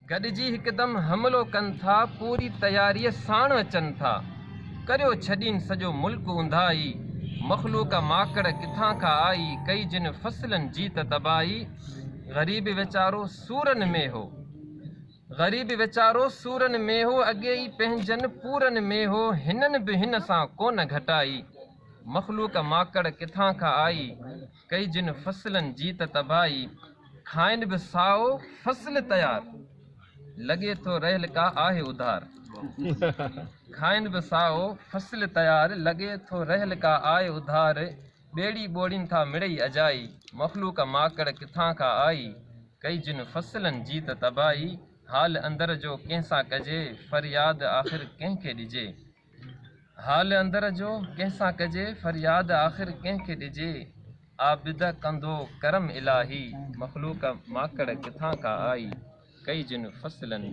गॾिजी हिकदम हमलो कनि था, पूरी तयारीअ साण अचनि था। करियो छॾीनि सॼो मुल्क उंधाई, मखलूक माकड़ किथां खां आई, कई जिन फसलनि जी त तबाही। ग़रीब वीचारो सूरनि में हो, ग़रीब वीचारो सूरनि में हो, अॻे ई पंहिंजनि पूरनि में हो, हिननि बि हिन सां कोन घटाई। मखलूक माकड़ किथां खां आई, कई जिन फसलनि जी त तबाही। खाइनि बि साओ फसल तयार, लॻे थो रहियल का आहे उधार। खाइनि बि साओ फसल तयार, लॻे थो रहियल का आहे उधार। ॿेड़ी ॿोड़ीनि था मिड़ई अजाई, मखलूक माकड़ किथां खां आई, कई जिन फसलनि जी त तबाही। हाल अंदर जो कंहिंसां कजे, फरियाद आख़िर कंहिंखे ॾिजे। हाल अंदर जो कंहिंसां कजे, फरियाद आख़िर कंहिंखे ॾिजे। आबिद कंदो करम इलाही, मखलूक माकड़ किथां खां आई, कई जिन फसलनि।